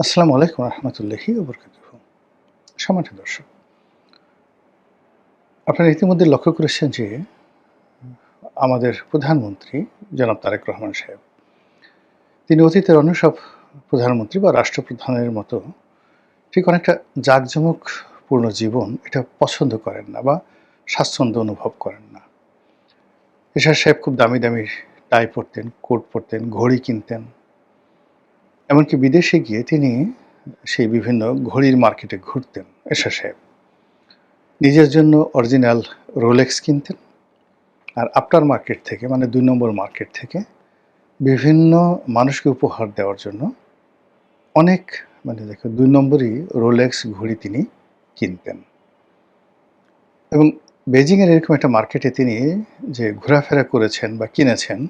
আসসালামু আলাইকুম রহমতুল্লাহি ওয়া বারাকাতুহু। সম্মানিত দর্শক, আপনারা ইতিমধ্যে লক্ষ্য করেছেন যে আমাদের প্রধানমন্ত্রী জনাব তারেক রহমান সাহেব, তিনি অতীতের অন্য সব প্রধানমন্ত্রী বা রাষ্ট্রপ্রধানের মতো ঠিক অনেকটা জাঁকজমকপূর্ণ জীবন এটা পছন্দ করেন না বা স্বাচ্ছন্দ্য অনুভব করেন না। এরশাদ সাহেব খুব দামি, দামি টাই পরতেন, কোট পরতেন, ঘড়ি কিনতেন। এমনকি বিদেশে গিয়ে তিনি সেই বিভিন্ন ঘড়ির মার্কেটে ঘুরতেন এরশাদ সাহেব। নিজের জন্য অরিজিনাল রোলেক্স কিনতেন। আর আফটার মার্কেট থেকে মানে ২ নম্বর মার্কেট থেকে বিভিন্ন মানুষকে উপহার দেওয়ার জন্য অনেক দেখুন ২ নম্বরই রোলেক্স ঘড়ি তিনি কিনতেন। এবং বেজিংয়ের এরকম একটা মার্কেটে তিনি যে ঘোরাফেরা করেছেন বা কিনেছেন,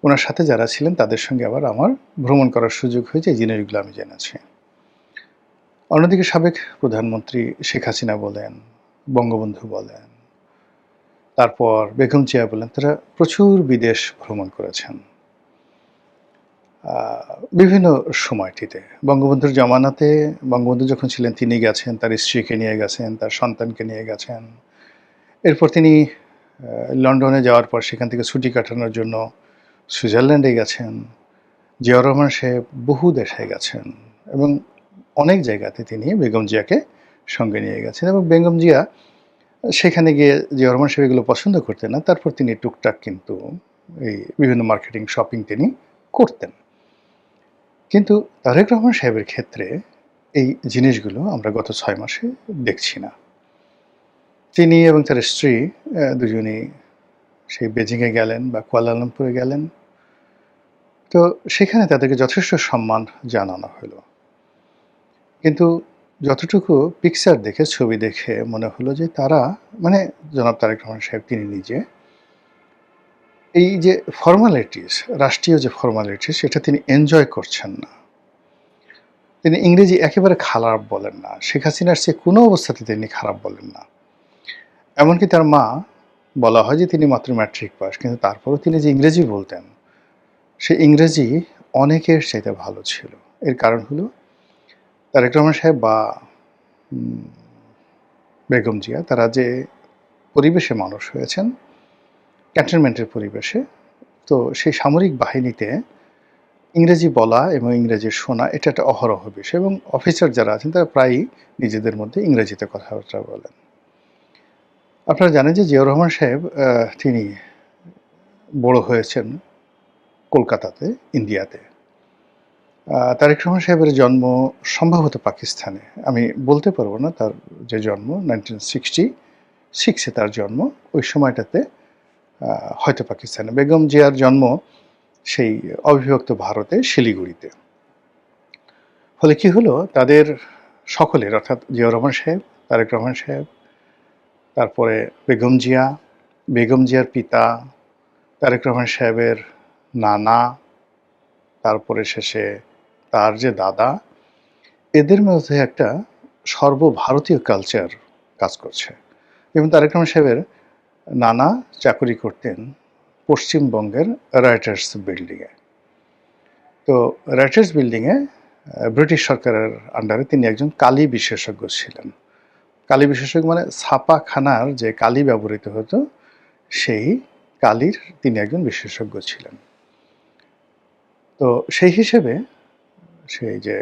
উনার সাথে যারা ছিলেন তাদের সঙ্গে আবার আমার ভ্রমণ করার সুযোগ হয়েছে, এই জিনিসগুলো আমি জেনেছি। অন্যদিকে সাবেক প্রধানমন্ত্রী শেখ হাসিনা বলেন, বঙ্গবন্ধু বলেন, তারপর বেগম জিয়া বলেন, তারা প্রচুর বিদেশ ভ্রমণ করেছেন। বিভিন্ন সময়টিতে বঙ্গবন্ধুর জমানাতে বঙ্গবন্ধু যখন ছিলেন তিনি গেছেন, তার স্ত্রীকে নিয়ে গেছেন, তার সন্তানকে নিয়ে গেছেন। এরপর তিনি লন্ডনে যাওয়ার পর সেখান থেকে ছুটি কাটানোর জন্য সুইজারল্যান্ডে গেছেন। জিয়াউর রহমান সাহেব বহু দেশে গেছেন এবং অনেক জায়গাতে তিনি বেগম জিয়াকে সঙ্গে নিয়ে গেছেন এবং বেগম জিয়া সেখানে গিয়ে জিয়াউর রহমান সাহেব এগুলো পছন্দ করতেন না। তারপর তিনি টুকটাক কিন্তু এই বিভিন্ন মার্কেটিং, শপিং তিনি করতেন। কিন্তু তারেক রহমান সাহেবের ক্ষেত্রে এই জিনিসগুলো আমরা গত ৬ মাসে দেখছি না। তিনি এবং তার স্ত্রী দুজনেই সেই বেজিংয়ে গেলেন বা কুয়ালালামপুরে গেলেন। তো সেখানে তাদেরকে যথেষ্ট সম্মান জানানো হলো। কিন্তু যতটুকু পিকচার দেখে, ছবি দেখে মনে হলো যে তারা জনাব তারেক রহমান সাহেব তিনি নিজে এই যে ফর্মালিটিস, রাষ্ট্রীয় যে ফর্মালিটিস সেটা তিনি এনজয় করছেন না। তিনি ইংরেজি একেবারে খারাপ বলেন না। শেখ হাসিনার চেয়ে কোনো অবস্থাতে তিনি খারাপ বলেন না। এমনকি তার মা বলা হয় যে তিনি মাত্র ম্যাট্রিক পাস। কিন্তু তারপরেও তিনি যে ইংরেজি বলতেন, সে ইংরেজি অনেকের চাইতে ভালো ছিল। এর কারণ হলো তারেক রহমান সাহেব বা উম বেগম জিয়া তারা যে পরিবেশে মানুষ হয়েছেন, ক্যান্টনমেন্টের পরিবেশে, তো সেই সামরিক বাহিনীতে ইংরেজি বলা এবং ইংরেজি শোনা এটা একটা অহরহ বিষয় এবং অফিসার যারা আছেন তারা প্রায়ই নিজেদের মধ্যে ইংরেজিতে কথাবার্তা বলেন। আপনারা জানেন যে জিয়াউর রহমান সাহেব তিনি বড় হয়েছেন কলকাতাতে, ইন্ডিয়াতে। তারেক রহমান সাহেবের জন্ম সম্ভবত পাকিস্তানে। আমি বলতে পারব না তার যে জন্ম 1966 এ তার জন্ম। ওই সময়টাতে হয়তো পাকিস্তানে। বেগম জিয়ার জন্ম সেই অবিভক্ত ভারতে শিলিগুড়িতে। ফলে কি হলো তাদের সকলের অর্থাৎ জিয়াউর রহমান সাহেব, তারেক রহমান সাহেব, তারপরে বেগম জিয়া, বেগম জিয়ার পিতা, তারেক রহমান সাহেবের নানা, তারপরে শেষে তার যে দাদা, এদের মধ্যে একটা সর্বভারতীয় কালচার কাজ করছে। যেমন তারেক রহমান সাহেবের নানা চাকুরি করতেন পশ্চিমবঙ্গের রাইটার্স বিল্ডিংয়ে। তো রাইটার্স বিল্ডিংয়ে ব্রিটিশ সরকারের আন্ডারে তিনি একজন কালি বিশেষজ্ঞ ছিলেন। কালি বিশেষজ্ঞ মানে ছাপাখানার যে কালি ব্যবহৃত হতো, সেই কালির তিনি একজন বিশেষজ্ঞ ছিলেন। তো সেই হিসেবে সেই যে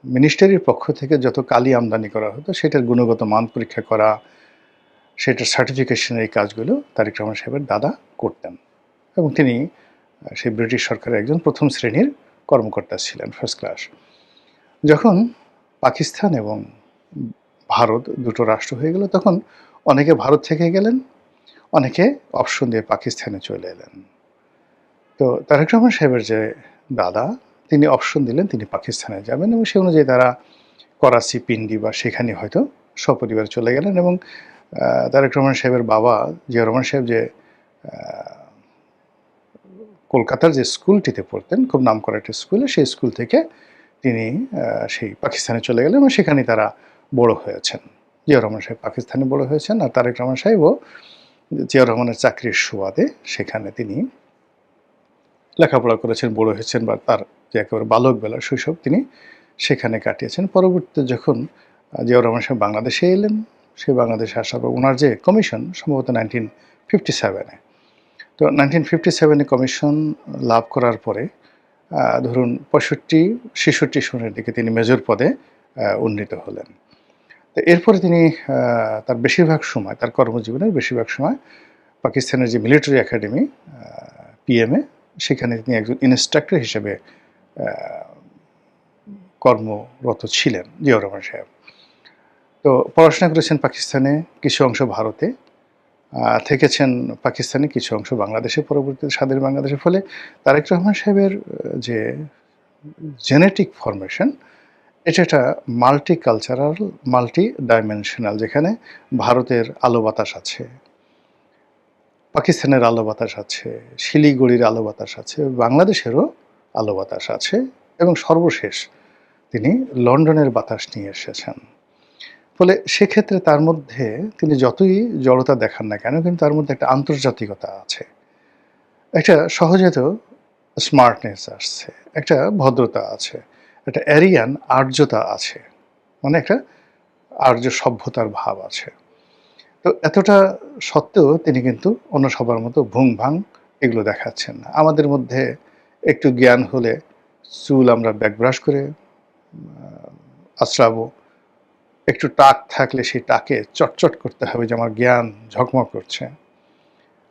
মিনিস্ট্রির পক্ষ থেকে যত কালি আমদানি করা হতো সেটার গুণগত মান পরীক্ষা করা, সেটার সার্টিফিকেশনের এই কাজগুলো তারেক রহমান সাহেবের দাদা করতেন এবং তিনি সেই ব্রিটিশ সরকারের একজন প্রথম শ্রেণীর কর্মকর্তা ছিলেন, ফার্স্ট ক্লাস। যখন পাকিস্তান এবং ভারত দুটো রাষ্ট্র হয়ে গেল তখন অনেকে ভারত থেকে গেলেন, অনেকে অপশন দিয়ে পাকিস্তানে চলে এলেন। তো তারেক রহমান সাহেবের যে দাদা তিনি অপশন দিলেন তিনি পাকিস্তানে যাবেন এবং সে অনুযায়ী তারা করাচি, পিন্ডি বা সেখানে হয়তো সপরিবারে চলে গেলেন এবং তারেক রহমান সাহেবের বাবা জিয়াউর রহমান সাহেব যে কলকাতার যে স্কুলটিতে পড়তেন, খুব নামকরা একটা স্কুলে, সেই স্কুল থেকে তিনি সেই পাকিস্তানে চলে গেলেন এবং সেখানেই তারা বড় হয়েছেন। জিয়াউর রহমান সাহেব পাকিস্তানে বড় হয়েছেন আর তারেক রহমান সাহেবও জিয়াউর রহমানের চাকরির সুবাদে সেখানে তিনি লেখাপড়া করেছেন, বড় হয়েছেন বা তার যে একেবারে বালক বেলা শৈশব তিনি সেখানে কাটিয়েছেন। পরবর্তীতে যখন জিয়াউর রহমান সাহেব বাংলাদেশে এলেন, সেই বাংলাদেশে আসার পর উনার যে কমিশন সম্ভবত 1957 এ। তো 1957 এ কমিশন লাভ করার পরে ধরুন 65-66 সনের দিকে তিনি মেজর পদে উন্নীত হলেন। তো এরপরে তিনি তার বেশিরভাগ সময়, তার কর্মজীবনের বেশিরভাগ সময় পাকিস্তানের যে মিলিটারি একাডেমি পিএমএ, সেখানে তিনি একজন ইন্সট্রাক্টর হিসেবে আ কর্মরত ছিলেন জিয়াউর রহমান সাহেব। তো পড়াশোনা করেছেন পাকিস্তানে, কিছু অংশ ভারতে, থেকেছেন পাকিস্তানে, কিছু অংশ বাংলাদেশে, পরবর্তীতে স্বাধীন বাংলাদেশের। ফলে তারেক রহমান সাহেবের যে জেনেটিক ফরমেশন, এটা একটা মাল্টিকালচারাল, মাল্টি ডাইমেনশনাল, যেখানে ভারতের আলো বাতাস আছে, পাকিস্তানের আলো বাতাস আছে, শিলিগুড়ির আলো বাতাস আছে, বাংলাদেশেরও আলো বাতাস আছে এবং সর্বশেষ তিনি লন্ডনের বাতাস নিয়ে এসেছেন। ফলে সেক্ষেত্রে তার মধ্যে তিনি যতই জড়তা দেখান না কেন, কিন্তু তার মধ্যে একটা আন্তর্জাতিকতা আছে। একটা সহজাত স্মার্টনেস আসছে, একটা ভদ্রতা আছে, একটা অ্যারিয়ান আর্যতা আছে, মানে একটা আর্য সভ্যতার ভাব আছে। তো এতটা সত্ত্বেও তিনি কিন্তু অন্য সবার মতো ভুং-ভাং এগুলো দেখাচ্ছেন না। আমাদের মধ্যে একটু জ্ঞান হলে চুল আমরা ব্যাকব্রাশ করে আঁচড়াবো, একটু টাক থাকলে সেই টাকে চটচট করতে হবে যে আমার জ্ঞান ঝকমক করছে।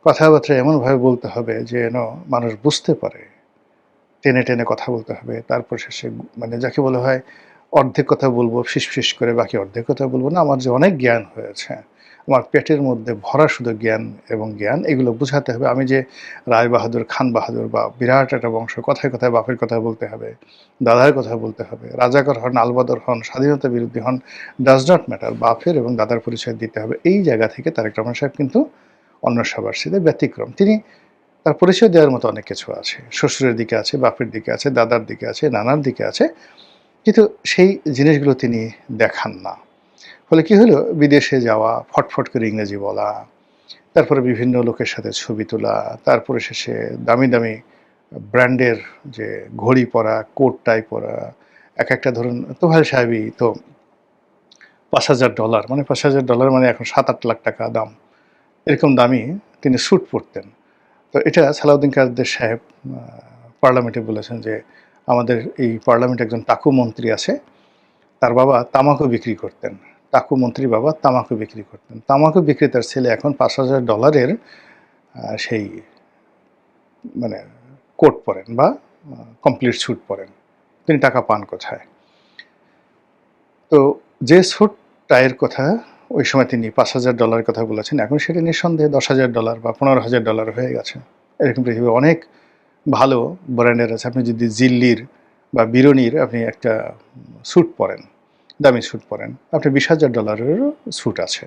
কথাবার্তা এমনভাবে বলতে হবে যেন মানুষ বুঝতে পারে, টেনে টেনে কথা বলতে হবে। তারপর শেষে মানে যাকে বলা হয় অর্ধেক কথা বলবো ফিসফিস করে, বাকি অর্ধেক কথা বলবো না। আমার যে অনেক জ্ঞান হয়েছে, আমার পেটের মধ্যে ভরা শুধু জ্ঞান এবং জ্ঞান, এগুলো বুঝাতে হবে। আমি যে রায় বাহাদুর, খান বাহাদুর বা বিরাট একটা বংশ, কথায় কথায় বাপের কথা বলতে হবে, দাদার কথা বলতে হবে, রাজাকার হন, আলবদর হন, স্বাধীনতা বিরোধী হন, ডাজ নট ম্যাটার, বাপের এবং দাদার পরিচয় দিতে হবে। এই জায়গা থেকে তারেক রহমান সাহেব কিন্তু অন্য সবার সাথে ব্যতিক্রম। তিনি তার পরিচয় দেওয়ার মতো অনেক কিছু আছে। শ্বশুরের দিকে আছে, বাপের দিকে আছে, দাদার দিকে আছে, নানার দিকে আছে। কিন্তু সেই জিনিসগুলো তিনি দেখান না। ফলে কি হলো, বিদেশে যাওয়া, ফটফট করে ইংরেজি বলা, তারপরে বিভিন্ন লোকের সাথে ছবি তোলা, তারপরে শেষে দামি দামি ব্র্যান্ডের যে ঘড়ি পরা, কোট টাই পরা, এক একটা ধরুন তোফায়েল সাহেবই তো $৫,০০০, মানে $৫,০০০ মানে এখন ৭-৮ লাখ টাকা দাম, এরকম দামি তিনি স্যুট পরতেন। তো এটা সালাউদ্দিন কাদের সাহেব পার্লামেন্টে বলেছেন যে আমাদের এই পার্লামেন্টে একজন টাকু মন্ত্রী আছে, তার বাবা তামাকু বিক্রি করতেন। টাকু মন্ত্রীর বাবা তামাকু বিক্রি করতেন। তামাকু বিক্রেতার ছেলে এখন $৫,০০০ সেই মানে কোট পরেন বা কমপ্লিট স্যুট পরেন। তিনি টাকা পান কোথায়? তো যে স্যুট টাইয়ের কথা ওই সময় তিনি $৫,০০০ কথা বলেছেন, এখন সেটা নিঃসন্দেহে $১০,০০০ বা $১৫,০০০ হয়ে গেছে। এরকম পৃথিবীর অনেক ভালো ব্র্যান্ডের আছে। আপনি যদি জিল্লির বা বিরনির আপনি একটা স্যুট পরেন, দামি স্যুট পরেন, আপনার $২০,০০০-এরও স্যুট আছে।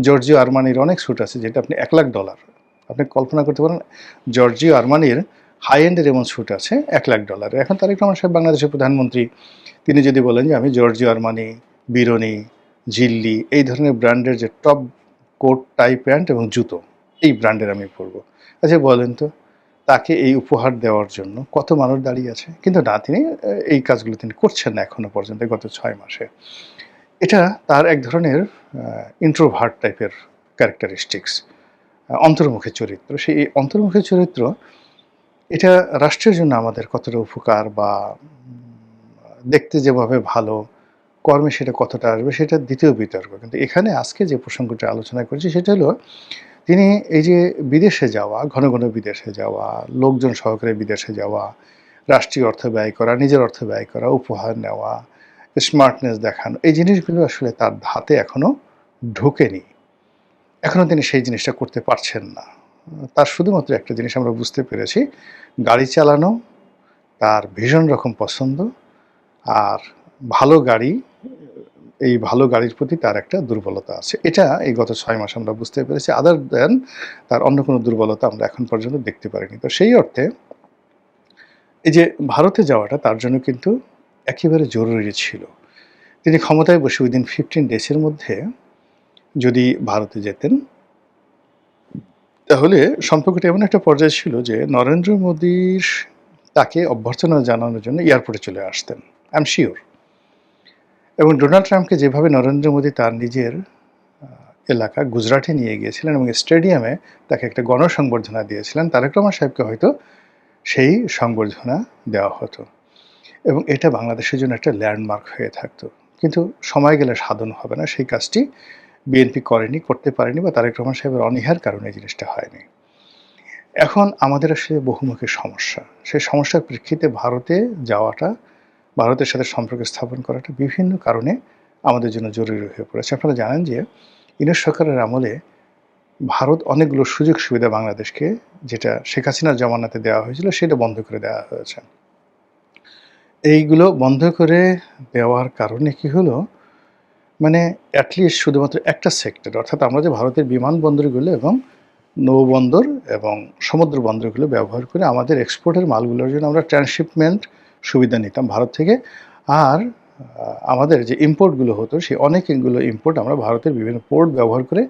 জর্জিও আরমানির অনেক স্যুট আছে যেটা আপনি $১,০০,০০০, আপনি কল্পনা করতে পারেন জর্জিও আরমানির হাই এন্ডের এমন স্যুট আছে $১,০০,০০০। এখন তারেক রহমান সাহেব বাংলাদেশের প্রধানমন্ত্রী, তিনি যদি বলেন যে আমি জর্জিও আরমানি, বিরনি, জিল্লি এই ধরনের ব্র্যান্ডের যে টপ কোট, টাই, প্যান্ট এবং জুতো, এই ব্র্যান্ডের আমি পরবো। আচ্ছা বলেন তো, তাকে এই উপহার দেওয়ার জন্য কত মানুষ দাঁড়িয়ে আছে? কিন্তু না, তিনি এই কাজগুলো তিনি করছেন না এখনো পর্যন্ত, গত ৬ মাসে। এটা তার এক ধরনের ইন্ট্রোভার্ট টাইপের ক্যারেক্টারিস্টিক্স, অন্তর্মুখী চরিত্র। সেই অন্তর্মুখী চরিত্র এটা রাষ্ট্রের জন্য আমাদের কতটা উপকার বা দেখতে যেভাবে ভালো, কর্মে সেটা কতটা আসবে সেটা দ্বিতীয় বিতর্ক। কিন্তু এখানে আজকে যে প্রসঙ্গটা আলোচনা করছি সেটা হলো তিনি এই যে বিদেশে যাওয়া, ঘন ঘন বিদেশে যাওয়া, লোকজন সহকারে বিদেশে যাওয়া, রাষ্ট্রীয় অর্থ ব্যয় করা, নিজের অর্থ ব্যয় করা, উপহার নেওয়া, স্মার্টনেস দেখানো, এই জিনিসগুলো আসলে তার ধাতে এখনো ঢোকেনি। এখনো তিনি সেই জিনিসটা করতে পারছেন না। তার শুধুমাত্র একটা জিনিস আমরা বুঝতে পেরেছি, গাড়ি চালানো তার ভীষণ রকম পছন্দ। আর ভালো গাড়ি, এই ভালো গাড়ির প্রতি তার একটা দুর্বলতা আছে। এটা এই গত ৬ মাস আমরা বুঝতে পেরেছি। আদার দ্যান তার অন্য কোনো দুর্বলতা আমরা এখন পর্যন্ত দেখতে পারিনি। তো সেই অর্থে এই যে ভারতে যাওয়াটা তার জন্য কিন্তু একেবারে জরুরি ছিল। তিনি ক্ষমতায় বসে উইদিন 15 ডেজের মধ্যে যদি ভারতে যেতেন, তাহলে সম্পর্কটা এমন একটা পর্যায়ে ছিল যে নরেন্দ্র মোদীর তাকে অভ্যর্থনা জানানোর জন্য এয়ারপোর্টে চলে আসতেন, আই এম শিওর। এবং ডোনাল্ড ট্রাম্পকে যেভাবে নরেন্দ্র মোদী তার নিজের এলাকা গুজরাটে নিয়ে গিয়েছিলেন এবং স্টেডিয়ামে তাকে একটা গণসংবর্ধনা দিয়েছিলেন, তারেক রহমান সাহেবকে হয়তো সেই সংবর্ধনা দেওয়া হতো এবং এটা বাংলাদেশের জন্য একটা ল্যান্ডমার্ক হয়ে থাকতো। কিন্তু সময় গেলে সাধন হবে না, সেই কাজটি বিএনপি করেনি, করতে পারেনি, বা তারেক রহমান সাহেবের অনীহার কারণে এই জিনিসটা হয়নি। এখন আমাদের আসলে বহুমুখী সমস্যা, সেই সমস্যার প্রেক্ষিতে ভারতে যাওয়াটা, ভারতের সাথে সম্পর্ক স্থাপন করাটা বিভিন্ন কারণে আমাদের জন্য জরুরি হয়ে পড়েছে। আপনারা জানেন যে ইউনূস সরকারের আমলে ভারত অনেকগুলো সুযোগ সুবিধা বাংলাদেশকে, যেটা শেখ হাসিনার জমানাতে দেওয়া হয়েছিল, সেটা বন্ধ করে দেওয়া হয়েছে। এইগুলো বন্ধ করে দেওয়ার কারণে কি হলো, মানে অ্যাটলিস্ট শুধুমাত্র একটা সেক্টর, অর্থাৎ আমরা যে ভারতের বিমানবন্দরগুলো এবং নৌবন্দর এবং সমুদ্র বন্দরগুলো ব্যবহার করে আমাদের এক্সপোর্টের মালগুলোর জন্য আমরা ট্রান্সশিপমেন্ট সুবিধা নিতাম ভারত থেকে। আর আমাদের যে ইম্পোর্টগুলো হতো, সেই অনেকগুলো ইম্পোর্ট আমরা ভারতের বিভিন্ন পোর্ট ব্যবহার করে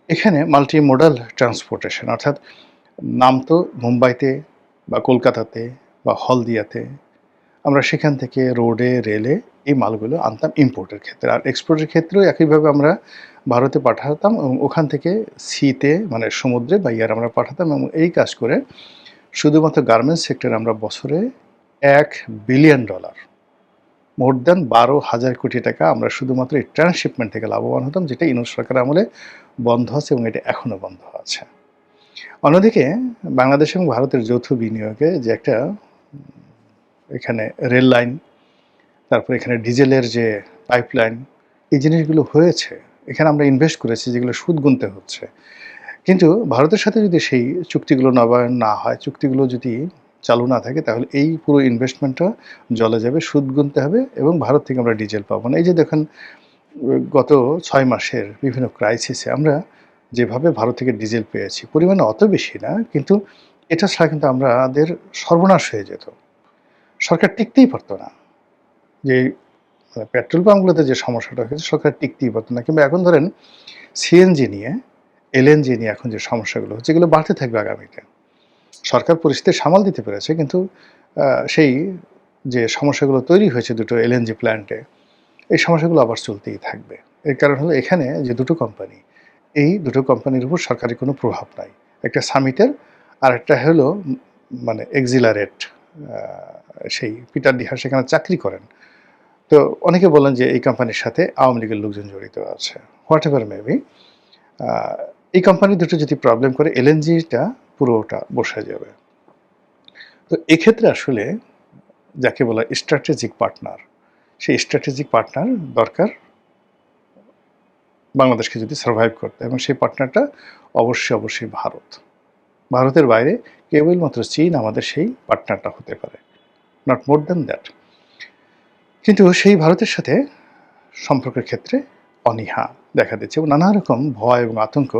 এখানে মাল্টি মোডাল ট্রান্সপোর্টেশন, অর্থাৎ নামতো মুম্বাইতে বা কলকাতাতে বা হলদিয়াতে, আমরা সেখান থেকে রোডে, রেলে এই মালগুলো আনতাম ইম্পোর্টের ক্ষেত্রে। আর এক্সপোর্টের ক্ষেত্রেও একইভাবে আমরা ভারতে পাঠাতাম এবং ওখান থেকে সিতে, মানে সমুদ্রে বা ইয়ার আমরা পাঠাতাম, এবং এই কাজ করে শুধুমাত্র গার্মেন্টস সেক্টরে আমরা বছরে $1 বিলিয়ন, মোর দ্যান 12,000 কোটি টাকা আমরা শুধুমাত্র এই ট্রান্সশিপমেন্ট থেকে লাভবান হতাম, যেটা ইউনূস সরকার আমলে বন্ধ আছে এবং এটা এখনও বন্ধ আছে। অন্যদিকে বাংলাদেশ এবং ভারতের যৌথ বিনিয়োগে যে একটা এখানে রেল লাইন, তারপর এখানে ডিজেলের যে পাইপলাইন, এই জিনিসগুলো হয়েছে, এখানে আমরা ইনভেস্ট করেছি, যেগুলো সুদ গুনতে হচ্ছে। কিন্তু ভারতের সাথে যদি সেই চুক্তিগুলো নবায়ন না হয়, চুক্তিগুলো যদি চালু না থাকে, তাহলে এই পুরো ইনভেস্টমেন্টটা জলে যাবে, সুদ গুনতে হবে এবং ভারত থেকে আমরা ডিজেল পাবো না। এই যে দেখেন গত 6 মাসের বিভিন্ন ক্রাইসিসে আমরা যেভাবে ভারত থেকে ডিজেল পেয়েছি, পরিমাণে অত বেশি না, কিন্তু এটা ছাড়া কিন্তু আমাদের সর্বনাশ হয়ে যেত, সরকার টিকতেই পারতো না। যে পেট্রোল পাম্পগুলোতে যে সমস্যাটা হয়েছে, সরকার টিকতেই পারতো না। কিংবা এখন ধরেন সিএনজি নিয়ে, এলএনজি নিয়ে এখন যে সমস্যাগুলো হচ্ছে, এগুলো বাড়তে থাকবে আগামীতে। সরকার পরিস্থিতি সামাল দিতে পেরেছে, কিন্তু সেই যে সমস্যাগুলো তৈরি হয়েছে দুটো এলএনজি প্ল্যান্টে, এই সমস্যাগুলো আবার চলতেই থাকবে। এর কারণ হলো এখানে যে দুটো কোম্পানি, এই দুটো কোম্পানির উপর সরকারি কোনো প্রভাব নাই। একটা সামিটের, আর একটা হলো মানে এক্সিলারেট, সেই পিটার ডিহার সেখানে চাকরি করেন। তো অনেকে বলেন যে এই কোম্পানির সাথে আওয়ামী লীগের লোকজন জড়িত আছে, হোয়াট এভার মেবি। এই কোম্পানি দুটো যদি প্রবলেম করে, এলএনজিটা পুরোটা বসে যাবে। তো এক্ষেত্রে আসলে যাকে বলা স্ট্র্যাটেজিক পার্টনার, সেই স্ট্র্যাটেজিক পার্টনার দরকার বাংলাদেশকে যদি সার্ভাইভ করতে, এবং সেই পার্টনারটা অবশ্যই ভারত। ভারতের বাইরে কেবলমাত্র চীন আমাদের সেই পার্টনারটা হতে পারে, নট মোর দ্যান দ্যাট। কিন্তু সেই ভারতের সাথে সম্পর্কের ক্ষেত্রে অনীহা দেখা দিচ্ছে এবং নানা রকম ভয় এবং আতঙ্ক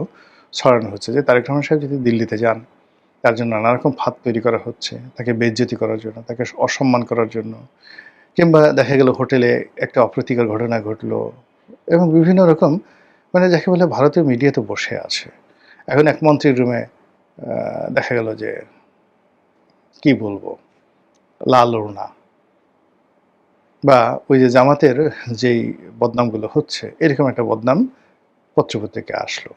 ছড়ানো হচ্ছে যে তারেক রহমান সাহেব যদি দিল্লিতে যান, তার জন্য নানা রকম ফাঁদ তৈরি করা হচ্ছে, তাকে বেইজ্জতি করার জন্য, তাকে অসম্মান করার জন্য। কিংবা দেখা গেল হোটেলে একটা অপ্রীতিকর ঘটনা ঘটলো এবং বিভিন্ন রকম, মানে যাকে বলে ভারতীয় মিডিয়া তো বসে আছে। এখন এক মন্ত্রীর রুমে দেখা গেল যে কি বলবো, লাল ওড়না, বা ওই যে জামাতের যেই বদনামগুলো হচ্ছে, এরকম একটা বদনাম পত্রপত্রিকায় আসলো।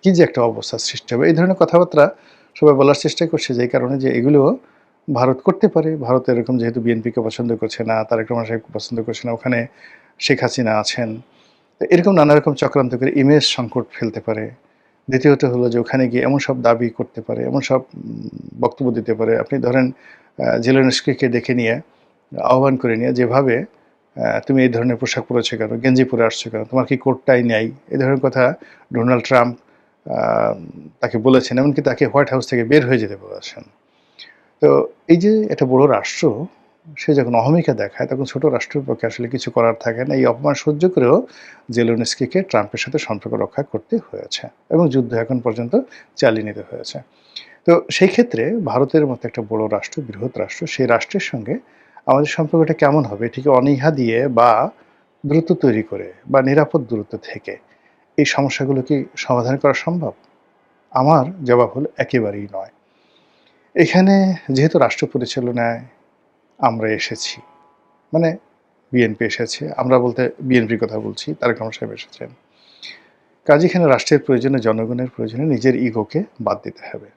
কি যে একটা অবস্থার সৃষ্টি হবে, এই ধরনের কথাবার্তা সবাই বলার চেষ্টা করছে, যেই কারণে যে এগুলো ভারত করতে পারে। ভারত এরকম যেহেতু বিএনপিকে পছন্দ করছে না, তারেক রহমান সাহেবকে পছন্দ করছে না, ওখানে শেখ হাসিনা আছেন, তো এরকম নানা রকম চক্রান্ত করে ইমেজ সংকট ফেলতে পারে। দ্বিতীয়ত হলো যে ওখানে গিয়ে এমন সব দাবি করতে পারে, এমন সব বক্তব্য দিতে পারে। আপনি ধরেন জেলেনস্কিকে ডেকে নিয়ে, আহ্বান করে নিয়ে, যেভাবে তুমি এই ধরনের পোশাক পরেছো কেন, গেঞ্জি পরে আসছো কেন, তোমার কি কোট টাই নেই, এই ধরনের কথা ডোনাল্ড ট্রাম্প তাকে বলেছেন, এমনকি তাকে হোয়াইট হাউস থেকে বের হয়ে যেতে বলেছেন। তো এই যে একটা বড় রাষ্ট্র, সে যখন অহমিকা দেখায়, তখন ছোট রাষ্ট্রের পক্ষে আসলে কিছু করার থাকে না। এই অপমান সহ্য করেও জেলেনস্কিকে ট্রাম্পের সাথে সম্পর্ক রক্ষা করতে হয়েছে এবং যুদ্ধ এখন পর্যন্ত চালিয়ে নিতে হয়েছে। তো সেই ক্ষেত্রে ভারতের মতো একটা বড় রাষ্ট্র, বৃহৎ রাষ্ট্র, সেই রাষ্ট্রের সঙ্গে আমাদের সম্পর্কটা কেমন হবে, এটিকে অনীহা দিয়ে বা দূরত্ব তৈরি করে বা নিরাপদ দূরত্ব থেকে এই সমস্যাগুলো কি সমাধান করা সম্ভব? আমার জবাব হলো একেবারেই নয়। এখানে যেহেতু রাষ্ট্র পরিচালনায় আমরা এসেছি, মানে বিএনপি এসেছে, আমরা বলতে বিএনপির কথা বলছি, তারেক রহমান সাহেব এসেছেন। কাজে এখানে রাষ্ট্রের প্রয়োজনে, জনগণের প্রয়োজনে নিজের ইগোকে বাদ দিতে হবে।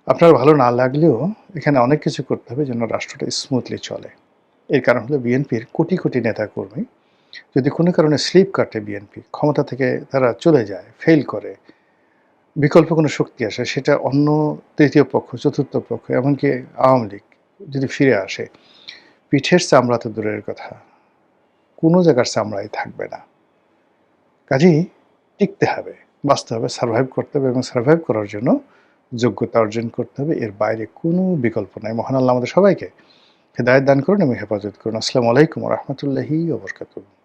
আপনার ভালো না লাগলেও এখানে অনেক কিছু করতে হবে যেন রাষ্ট্রটা স্মুথলি চলে। এর কারণ হলো বিএনপির কোটি, কোটি নেতাকর্মী যদি কোনো কারণে স্লিপ কাটে বিএনপি, ক্ষমতা থেকে তারা চলে যায়, ফেইল করে, বিকল্প কোনো শক্তি আসে, সেটা অন্য তৃতীয় পক্ষ, চতুর্থ পক্ষ, এমনকি আওয়ামী লীগ যদি ফিরে আসে, পিঠের চামড়া তো দূরের কথা, কোনো জায়গার চামড়াই থাকবে না। কাজেই টিকতে হবে, বাঁচতে হবে, সারভাইভ করতে হবে এবং সারভাইভ করার জন্য যোগ্যতা অর্জন করতে হবে। এর বাইরে কোনো বিকল্প নাই। মহান আল্লাহ আমাদের সবাইকে হেদায়েত দান করুন এবং হেফাজত করুন। আসসালামু আলাইকুম ওয়া রাহমাতুল্লাহি ওয়া বারাকাতুহু।